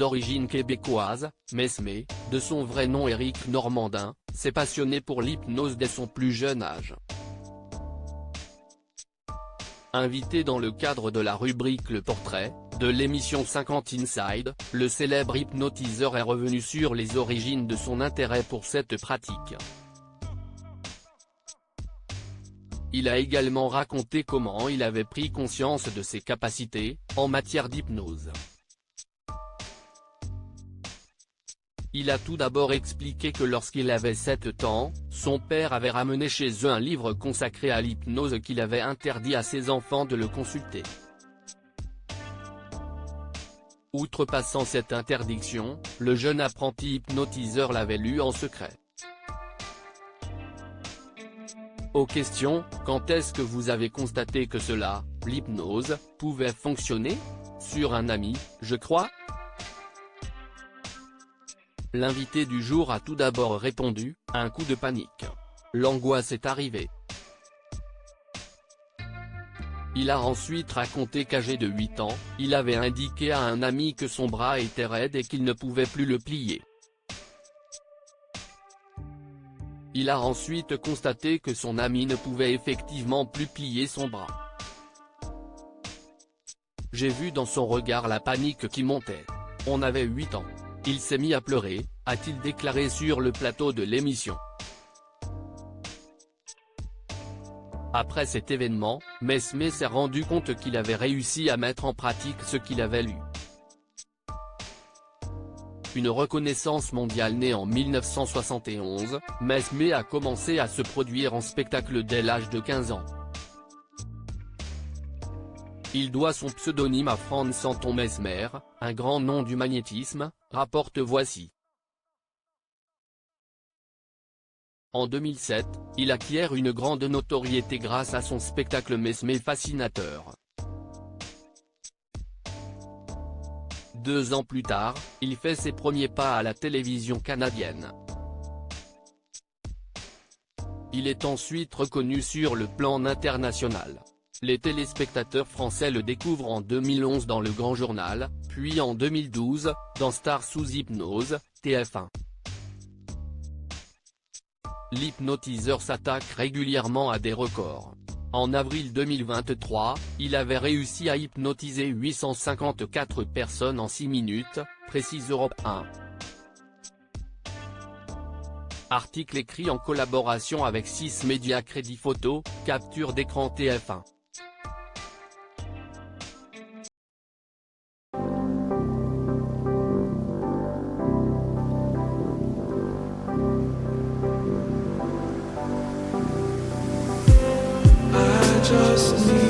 d'origine québécoise, Mesmé, de son vrai nom Éric Normandin, s'est passionné pour l'hypnose dès son plus jeune âge. Invité dans le cadre de la rubrique Le Portrait, de l'émission 50 Inside, le célèbre hypnotiseur est revenu sur les origines de son intérêt pour cette pratique. Il a également raconté comment il avait pris conscience de ses capacités, en matière d'hypnose. Il a tout d'abord expliqué que lorsqu'il avait 7 ans, son père avait ramené chez eux un livre consacré à l'hypnose qu'il avait interdit à ses enfants de le consulter. Outrepassant cette interdiction, le jeune apprenti hypnotiseur l'avait lu en secret. Aux questions « Quand est-ce que vous avez constaté que cela, l'hypnose, pouvait fonctionner ? Sur un ami, je crois ?» L'invité du jour a tout d'abord répondu « Un coup de panique. L'angoisse est arrivée. » Il a ensuite raconté qu'âgé de 8 ans, il avait indiqué à un ami que son bras était raide et qu'il ne pouvait plus le plier. Il a ensuite constaté que son ami ne pouvait effectivement plus plier son bras. J'ai vu dans son regard la panique qui montait. On avait 8 ans. Il s'est mis à pleurer, a-t-il déclaré sur le plateau de l'émission. Après cet événement, Mesmé s'est rendu compte qu'il avait réussi à mettre en pratique ce qu'il avait lu. Une reconnaissance mondiale née en 1971, Mesmé a commencé à se produire en spectacle dès l'âge de 15 ans. Il doit son pseudonyme à Franz Anton Mesmer, un grand nom du magnétisme, rapporte Voici. En 2007, il acquiert une grande notoriété grâce à son spectacle Mesmé fascinateur. 2 ans plus tard, il fait ses premiers pas à la télévision canadienne. Il est ensuite reconnu sur le plan international. Les téléspectateurs français le découvrent en 2011 dans Le Grand Journal, puis en 2012, dans Stars sous hypnose, TF1. L'hypnotiseur s'attaque régulièrement à des records. En avril 2023, il avait réussi à hypnotiser 854 personnes en 6 minutes, précise Europe 1. Article écrit en collaboration avec 6 médias Crédit Photo, capture d'écran TF1. Just need